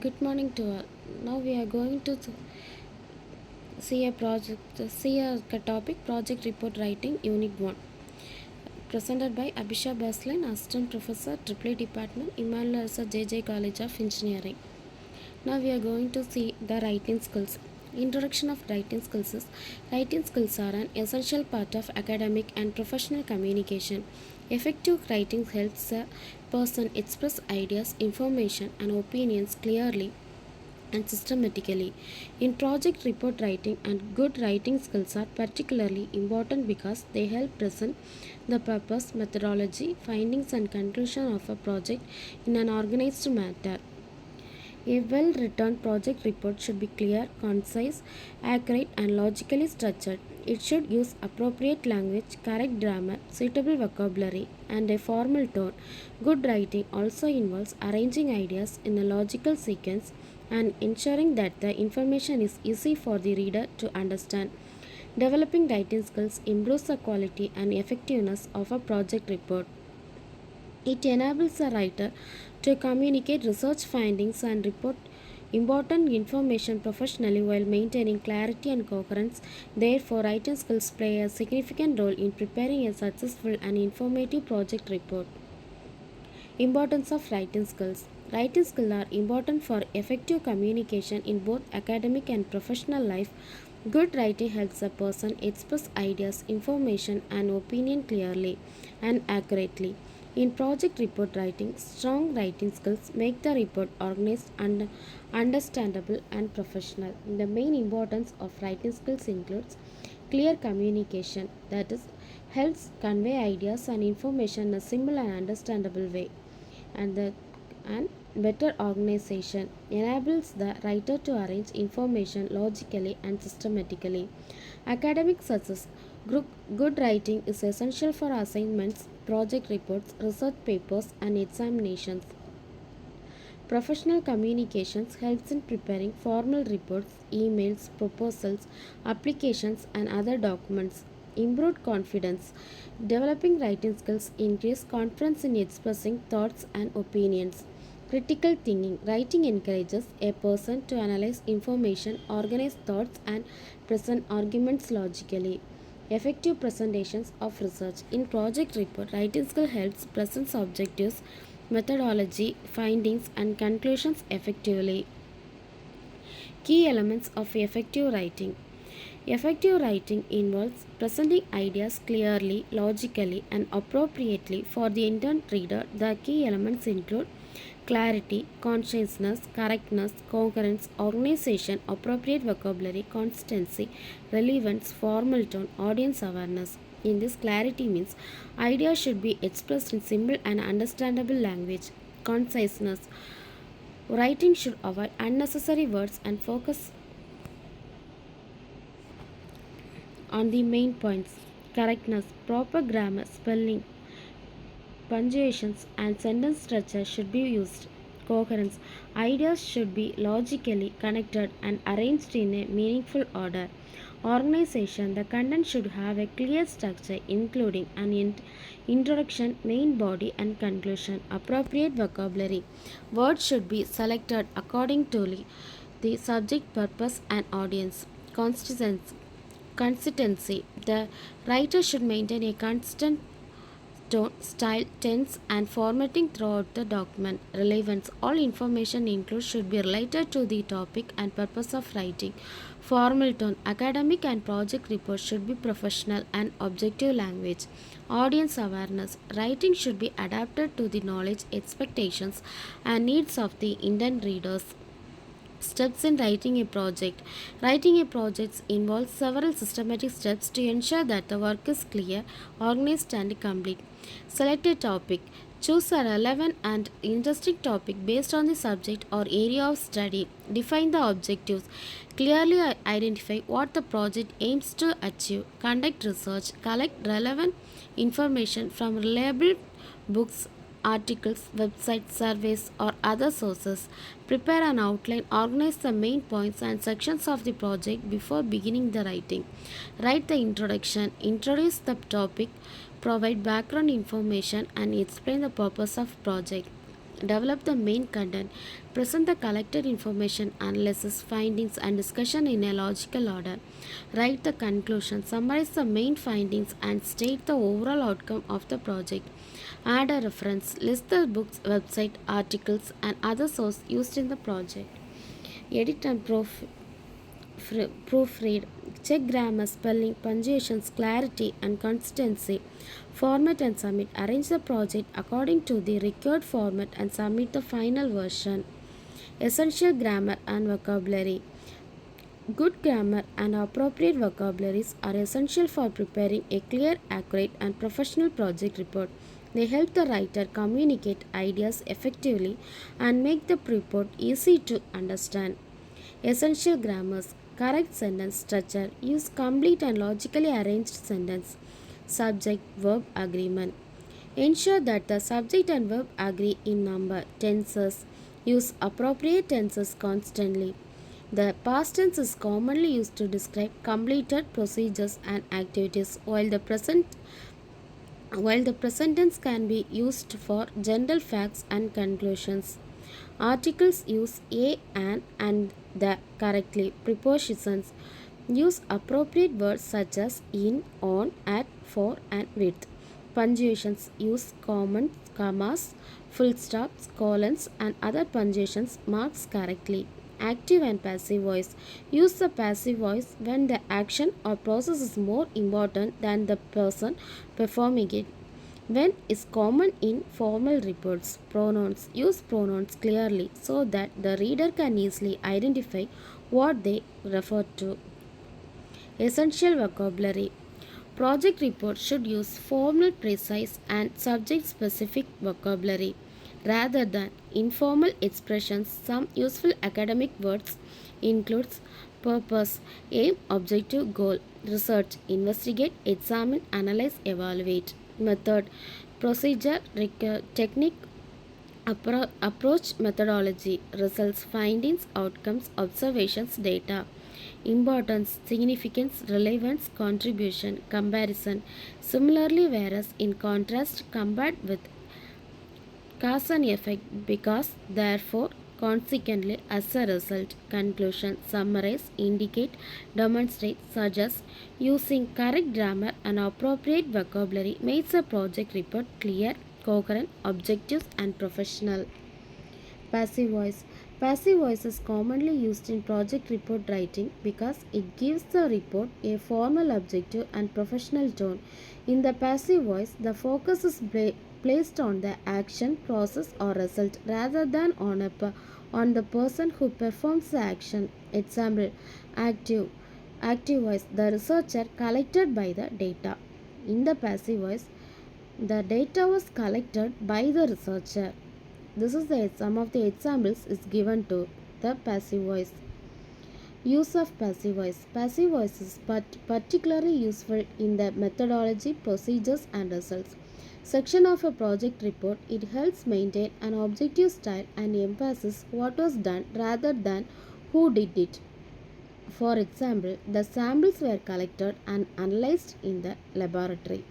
Good morning to all. Now we are going to see a topic project report writing unit 1 presented by Abisha Baslin, Assistant Professor, Triple Department, Emmanuel J.J. College of Engineering. Now we are going to see the writing skills. Introduction of writing skills are an essential part of academic and professional communication. Effective writing helps a person express ideas, information, and opinions clearly and systematically. In project report writing, and good writing skills are particularly important because they help present the purpose, methodology, findings, and conclusion of a project in an organized manner. A well written project report should be clear, concise, accurate, and logically structured. It should use appropriate language, correct grammar, suitable vocabulary, and a formal tone. Good writing also involves arranging ideas in a logical sequence and ensuring that the information is easy for the reader to understand. Developing writing skills improves the quality and effectiveness of a project report. It enables a writer to communicate research findings and report important information professionally while maintaining clarity and coherence. Therefore, writing skills play a significant role in preparing a successful and informative project report. Importance of writing skills. Writing skills are important for effective communication in both academic and professional life. Good writing helps a person express ideas, information, and opinion clearly and accurately. In project report writing, strong writing skills make the report organized and understandable and professional. The main importance of writing skills includes clear communication, that is, helps convey ideas and information in a simple and understandable way, and better organization enables the writer to arrange information logically and systematically. Academic success. Good writing is essential for assignments, project reports, research papers, and examinations. Professional communications helps in preparing formal reports, emails, proposals, applications, and other documents. Improved confidence. Developing writing skills increase confidence in expressing thoughts and opinions. Critical thinking. Writing encourages a person to analyze information, organize thoughts, and present arguments logically. Effective presentations of research. In project report, writing skill helps present objectives, methodology, findings, and conclusions effectively. Key elements of effective writing. Effective writing involves presenting ideas clearly, logically, and appropriately for the intent reader. The key elements include clarity, consciousness, correctness, coherence, organization, appropriate vocabulary, consistency, relevance, formal tone, audience awareness. In this, clarity means ideas should be expressed in simple and understandable language. Conciseness. Writing should avoid unnecessary words and focus on the main points. Correctness, proper grammar, spelling, punctuations, and sentence structure should be used. Coherence, ideas should be logically connected and arranged in a meaningful order. Organization, the content should have a clear structure including an introduction, main body, and conclusion. Appropriate vocabulary, words should be selected according to the subject, purpose, and audience. Consistency, the writer should maintain a constant tone, style, tense, and formatting throughout the document. Relevance, all information included should be related to the topic and purpose of writing. Formal tone, academic and project reports should be professional and objective language. Audience awareness, writing should be adapted to the knowledge, expectations, and needs of the intended readers. Steps in writing a project. Writing a project involves several systematic steps to ensure that the work is clear, organized, and complete. Select a topic. Choose a relevant and interesting topic based on the subject or area of study. Define the objectives. Clearly identify what the project aims to achieve. Conduct research. Collect relevant information from reliable books, articles, websites, surveys, or other sources. Prepare an outline, organize the main points and sections of the project before beginning the writing. Write the introduction, introduce the topic, provide background information, and explain the purpose of project. Develop the main content. Present the collected information, analysis, findings, and discussion in a logical order. Write the conclusion. Summarize the main findings and state the overall outcome of the project. Add a reference. List the books, website, articles, and other sources used in the project. Edit and proofread. Check grammar, spelling, punctuations, clarity, and consistency. Format and submit. Arrange the project according to the required format and submit the final version. Essential grammar and vocabulary. Good grammar and appropriate vocabularies are essential for preparing a clear, accurate, and professional project report. They help the writer communicate ideas effectively and make the report easy to understand. Essential grammars. Correct sentence structure. Use complete and logically arranged sentence. Subject verb agreement. Ensure that the subject and verb agree in number. Tenses. Use appropriate tenses constantly. The past tense is commonly used to describe completed procedures and activities, while the present tense can be used for general facts and conclusions. Articles use a, an, and the correctly. Prepositions use appropriate words such as in, on, at, for, and with. Punctuations use commas, full stops, colons, and other punctuations marks correctly. Active and passive voice. Use the passive voice when the action or process is more important than the person performing it. When is common in formal reports. Pronouns. Use pronouns clearly so that the reader can easily identify what they refer to. Essential vocabulary. Project reports should use formal, precise, and subject specific vocabulary rather than informal expressions. Some useful academic words includes purpose, aim, objective, goal, research, investigate, examine, analyze, evaluate, method, procedure, technique, approach, methodology, results, findings, outcomes, observations, data. Importance, significance, relevance, contribution, comparison. Similarly, whereas in contrast, compared with cause and effect, because, therefore, consequently, as a result, conclusion, summarize, indicate, demonstrate, suggest. Using correct grammar and appropriate vocabulary makes a project report clear, coherent, objective, and professional. Passive voice. Passive voice is commonly used in project report writing because it gives the report a formal, objective, and professional tone. In the passive voice, the focus is placed on the action, process, or result rather than on the person who performs the action. Example: active. Active voice. The researcher collected by the data. In the passive voice, the data was collected by the researcher. This is some of the examples is given to the passive voice. Use of passive voice. Passive voice is particularly useful in the methodology, procedures, and results section of a project report. It helps maintain an objective style and emphasizes what was done rather than who did it. For example, the samples were collected and analyzed in the laboratory.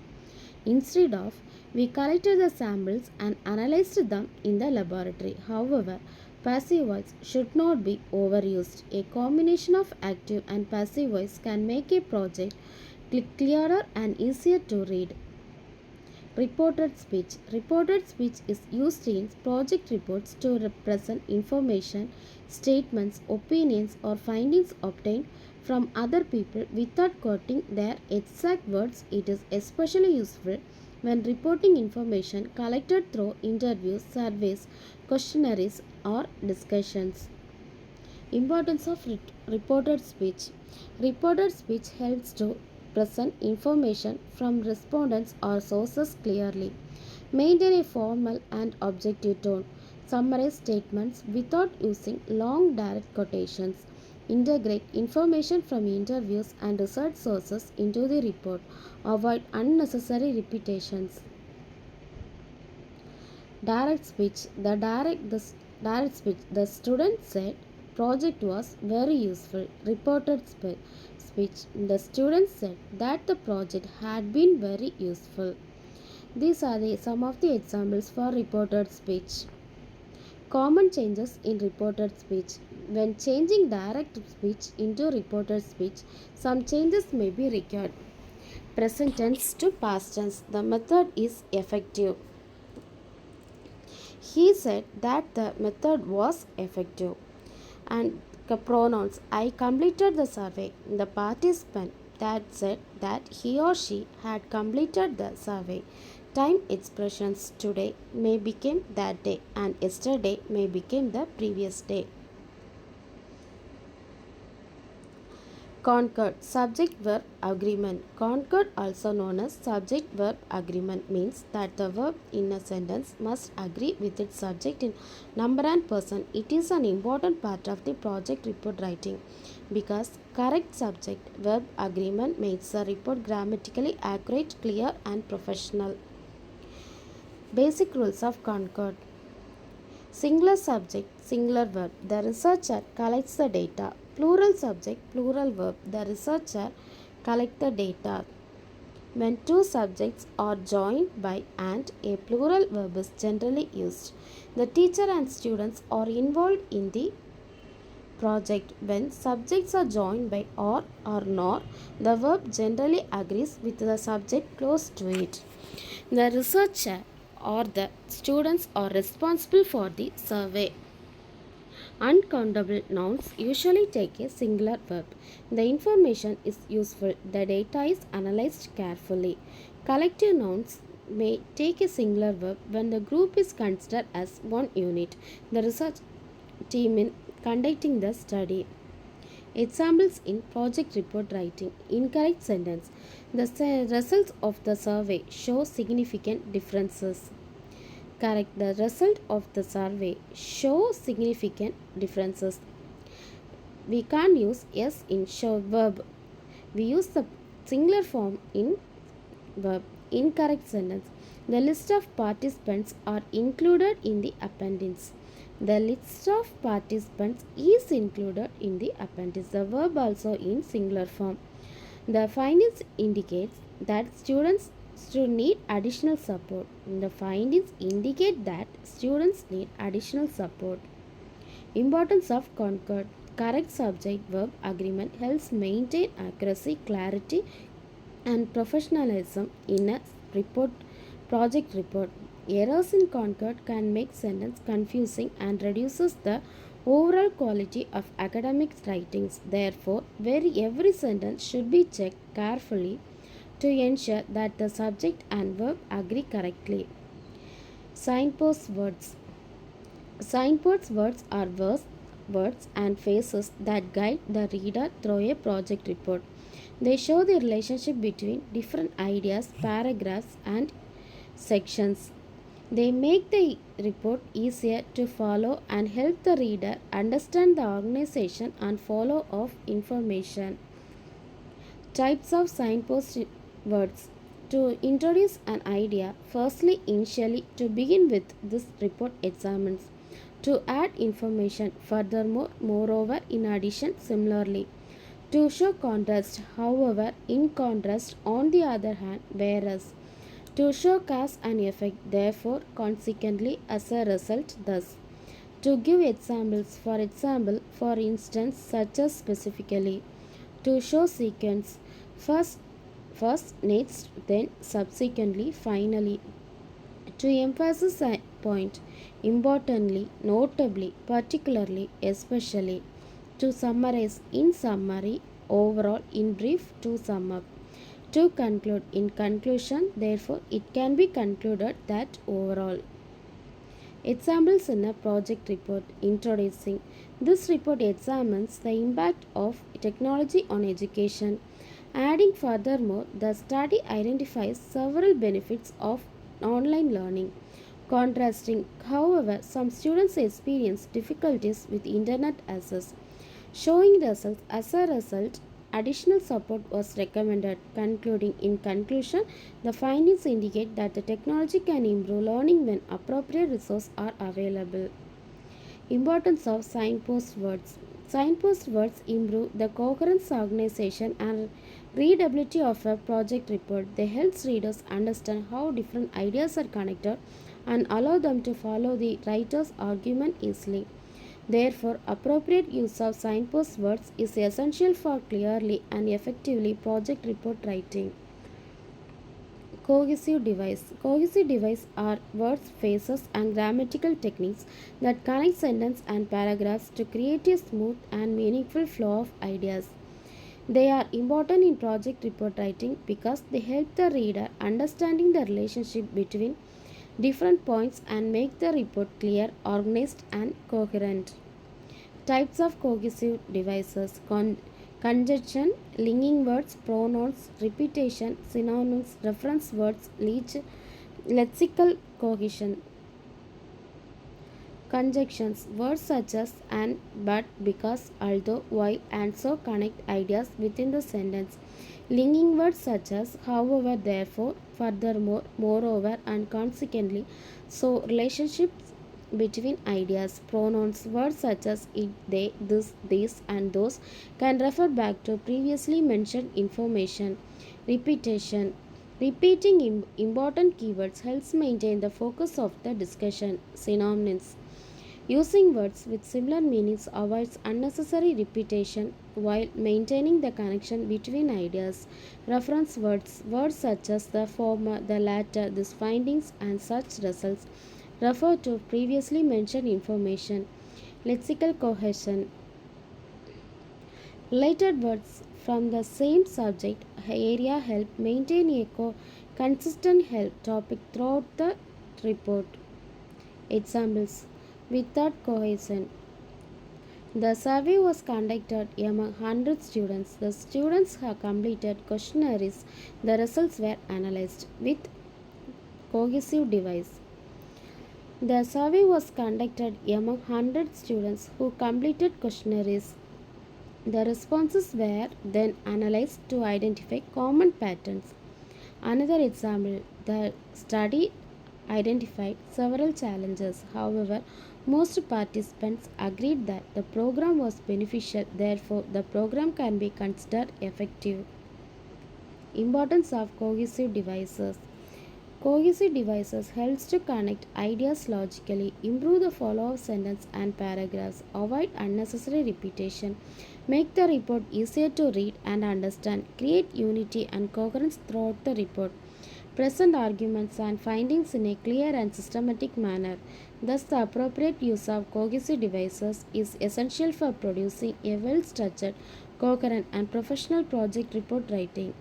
Instead of, we collected the samples and analyzed them in the laboratory. However, passive voice should not be overused. A combination of active and passive voice can make a project clearer and easier to read. Reported speech. Reported speech is used in project reports to represent information, statements, opinions, or findings obtained from other people without quoting their exact words. It is especially useful when reporting information collected through interviews, surveys, questionnaires, or discussions. Importance of reported speech. Reported speech helps to present information from respondents or sources clearly. Maintain a formal and objective tone. Summarize statements without using long direct quotations. Integrate information from interviews and research sources into the report. Avoid unnecessary repetitions. Direct speech. Direct speech. The student said project was very useful. Reported speech. The student said that the project had been very useful. These are some of the examples for reported speech. Common changes in reported speech. When changing direct speech into reported speech, some changes may be required. Present tense to past tense. The method is effective. He said that the method was effective. And the pronouns. I completed the survey. The participant that said that he or she had completed the survey. Time expressions. Today may become that day and yesterday may become the previous day. Concord subject verb agreement. Concord, also known as subject verb agreement, means that the verb in a sentence must agree with its subject in number and person. It is an important part of the project report writing because correct subject verb agreement makes the report grammatically accurate, clear, and professional. Basic rules of Concord. Singular subject, singular verb. The researcher collects the data. Plural subject, plural verb. The researcher collects the data. When two subjects are joined by and, a plural verb is generally used. The teacher and students are involved in the project. When subjects are joined by or nor, the verb generally agrees with the subject close to it. The researcher or the students are responsible for the survey. Uncountable nouns usually take a singular verb. The information is useful. The data is analyzed carefully. Collective nouns may take a singular verb when the group is considered as one unit. The research team in conducting the study. Examples in project report writing. Incorrect sentence. The results of the survey show significant differences. Correct. The result of the survey show significant differences. We can't use yes in show verb. We use the singular form in verb. Incorrect sentence. The list of participants are included in the appendix. The list of participants is included in the appendix. The verb also in singular form. The findings indicates that students need additional support. The findings indicate that students need additional support. Importance of Concord. Correct subject verb agreement helps maintain accuracy, clarity, and professionalism in a project report. Errors in Concord can make sentence confusing and reduces the overall quality of academic writings. Therefore, every sentence should be checked carefully to ensure that the subject and verb agree correctly. Signpost words. Signpost words are words and phrases that guide the reader through a project report. They show the relationship between different ideas, paragraphs, and sections. They make the report easier to follow and help the reader understand the organization and follow of information. Types of signpost words. To introduce an idea, firstly, initially, to begin with, this report examines. To add information, furthermore, moreover, in addition, similarly. To show contrast, however, in contrast, on the other hand, whereas. To show cause and effect, therefore, consequently, as a result, thus. To give examples, for example, for instance, such as specifically. To show sequence, first, next, then, subsequently, finally. To emphasize a point, importantly, notably, particularly, especially. To summarize, in summary, overall, in brief, to sum up. To conclude, in conclusion, therefore, it can be concluded that overall. Examples in a project report. Introducing. This report examines the impact of technology on education. Adding furthermore, the study identifies several benefits of online learning. Contrasting, however, some students experience difficulties with internet access. Showing results, as a result, additional support was recommended. Concluding, in conclusion, the findings indicate that the technology can improve learning when appropriate resources are available. Importance of signpost words. Signpost words improve the coherence, organization, and readability of a project report. They help readers understand how different ideas are connected and allow them to follow the writer's argument easily. Therefore, appropriate use of signpost words is essential for clearly and effectively project report writing. Cohesive device. Cohesive device are words, phrases, and grammatical techniques that connect sentence and paragraphs to create a smooth and meaningful flow of ideas. They are important in project report writing because they help the reader understanding the relationship between different points and make the report clear, organized, and coherent. Types of cohesive devices: conjunction, linking words, pronouns, repetition, synonyms, reference words, lexical cohesion. Conjunctions: words such as and, but, because, although, while, and so connect ideas within the sentence. Linking words such as however, therefore, furthermore, moreover, and consequently. So, relationships between ideas. Pronouns: words such as it, they, this, these, and those can refer back to previously mentioned information. Repetition: repeating important keywords helps maintain the focus of the discussion. Synonyms: using words with similar meanings avoids unnecessary repetition while maintaining the connection between ideas. Reference words: words such as the former, the latter, these findings, and such results refer to previously mentioned information. Lexical cohesion: related words from the same subject area help maintain a consistent help topic throughout the report. Examples: without cohesion. The survey was conducted among 100 students. The students have completed questionnaires. The results were analyzed with cohesive device. The survey was conducted among 100 students who completed questionnaires. The responses were then analyzed to identify common patterns. Another example: the study identified several challenges. However, most participants agreed that the program was beneficial, therefore, the program can be considered effective. Importance of cohesive devices. Cohesive devices helps to connect ideas logically, improve the flow of sentence and paragraphs, avoid unnecessary repetition, make the report easier to read and understand, create unity and coherence throughout the report, present arguments and findings in a clear and systematic manner. Thus, the appropriate use of cohesive devices is essential for producing a well structured, coherent, and professional project report writing.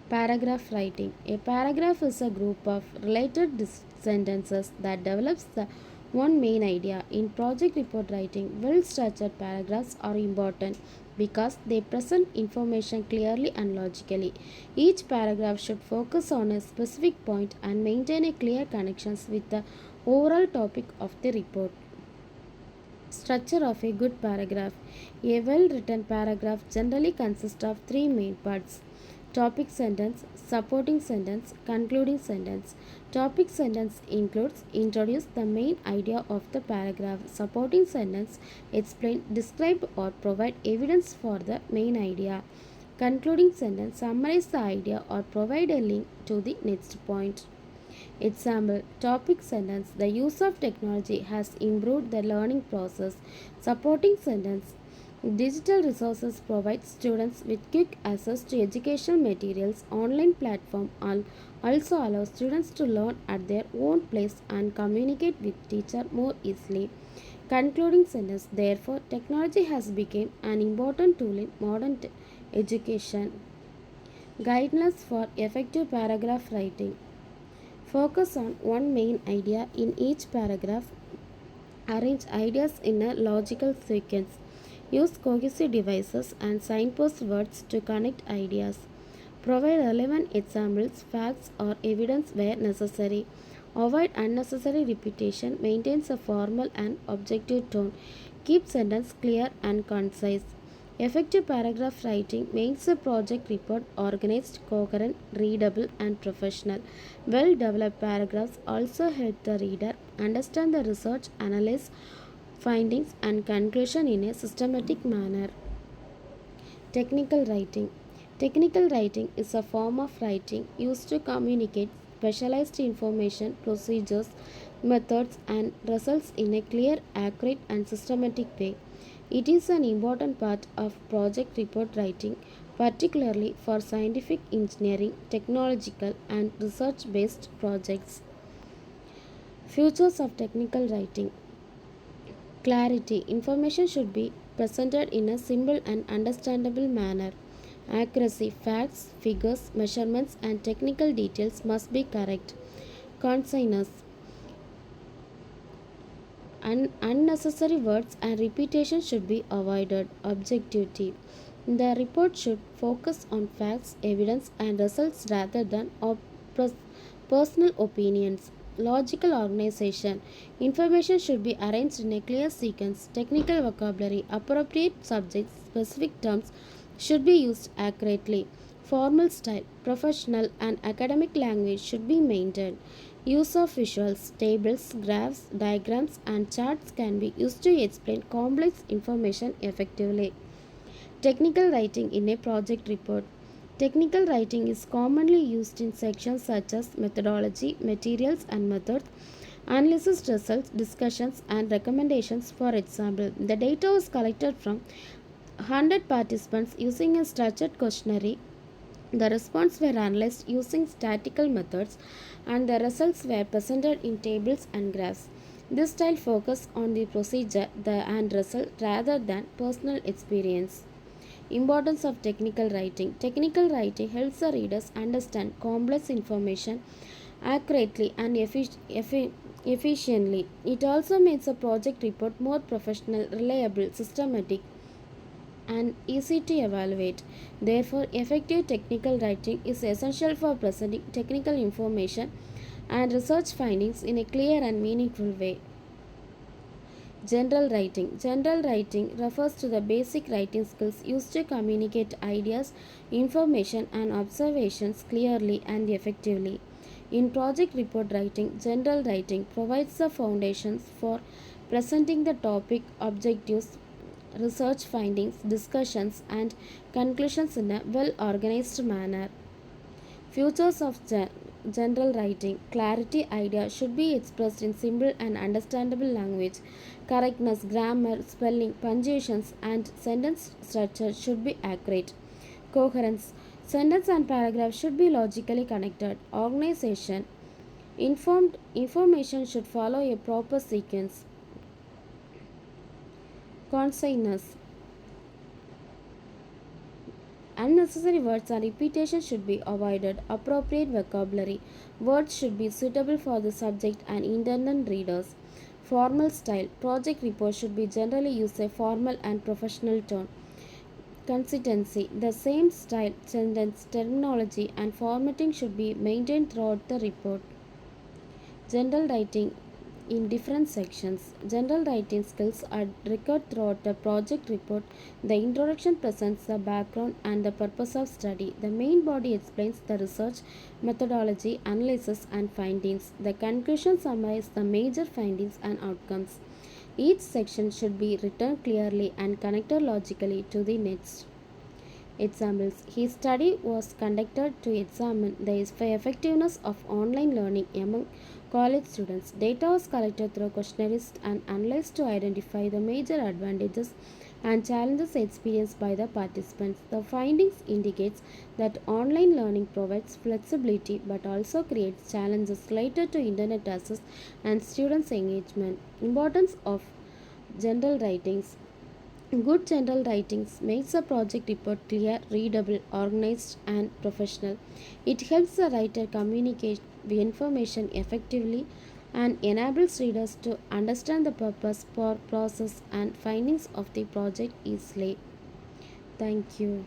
Paragraph writing. A paragraph is a group of related sentences that develops the one main idea. In project report writing, well structured paragraphs are important because they present information clearly and logically. Each paragraph should focus on a specific point and maintain a clear connections with the overall topic of the report. Structure of a good paragraph. A well written paragraph generally consists of three main parts: topic sentence, supporting sentence, concluding sentence. Topic sentence includes introduce the main idea of the paragraph. Supporting sentence explain, describe, or provide evidence for the main idea. Concluding sentence summarize the idea or provide a link to the next point. Example: topic sentence: the use of technology has improved the learning process. Supporting sentence: digital resources provide students with quick access to educational materials. Online platform also allow students to learn at their own pace and communicate with teacher more easily. Concluding sentence: therefore, technology has become an important tool in modern education. Guidelines for effective paragraph writing. Focus on one main idea in each paragraph. Arrange ideas in a logical sequence. Use cohesive devices and signpost words to connect ideas. Provide relevant examples, facts, or evidence where necessary. Avoid unnecessary repetition. Maintains a formal and objective tone. Keep sentence clear and concise. Effective paragraph writing makes a project report organized, coherent, readable, and professional. Well developed paragraphs also help the reader understand the research, analyze findings, and conclusion in a systematic manner. Technical writing. Technical writing is a form of writing used to communicate specialized information, procedures, methods, and results in a clear, accurate, and systematic way. It is an important part of project report writing, particularly for scientific engineering, technological, and research based projects. Futures of technical writing. Clarity. Information should be presented in a simple and understandable manner. Accuracy. Facts, figures, measurements, and technical details must be correct. Conciseness. Unnecessary words and repetition should be avoided. Objectivity. The report should focus on facts, evidence, and results rather than personal opinions. Logical organization. Information should be arranged in a clear sequence. Technical vocabulary. Appropriate subjects, specific terms should be used accurately. Formal style. Professional and academic language should be maintained. Use of visuals, tables, graphs, diagrams, and charts can be used to explain complex information effectively. Technical writing in a project report. Technical writing is commonly used in sections such as methodology, materials and methods, analysis results, discussions, and recommendations. For example, the data was collected from 100 participants using a structured questionnaire. The responses were analyzed using statistical methods, and the results were presented in tables and graphs. This style focuses on the procedure the end result rather than personal experience. Importance of technical writing. Technical writing helps the readers understand complex information accurately and efficiently. It also makes a project report more professional, reliable, systematic, and easy to evaluate. Therefore, effective technical writing is essential for presenting technical information and research findings in a clear and meaningful way. General writing. General writing refers to the basic writing skills used to communicate ideas, information, and observations clearly and effectively. In project report writing, general writing provides the foundations for presenting the topic, objectives, research findings, discussions, and conclusions in a well organized manner. Futures of general writing. Clarity idea should be expressed in simple and understandable language. Correctness, grammar, spelling, punctuations, and sentence structure should be accurate. Coherence. Sentence and paragraph should be logically connected. Organization. Informed information should follow a proper sequence. Conciseness. Unnecessary words and repetition should be avoided. Appropriate vocabulary. Words should be suitable for the subject and intended readers. Formal style. Project reports should be generally use a formal and professional tone. Consistency. The same style, sentence, terminology, and formatting should be maintained throughout the report. General writing in different sections. General writing skills are required throughout the project report. The introduction presents the background and the purpose of study. The main body explains the research, methodology, analysis, and findings. The conclusion summarizes the major findings and outcomes. Each section should be written clearly and connected logically to the next. Examples. His study was conducted to examine the effectiveness of online learning among college students. Data was collected through questionnaires and analyzed to identify the major advantages and challenges experienced by the participants. The findings indicates that online learning provides flexibility but also creates challenges related to internet access and students' engagement. Importance of general writings. Good general writings makes a project report clear, readable, organized, and professional. It helps the writer communicate the information effectively and enables readers to understand the purpose, process, and findings of the project easily. Thank you.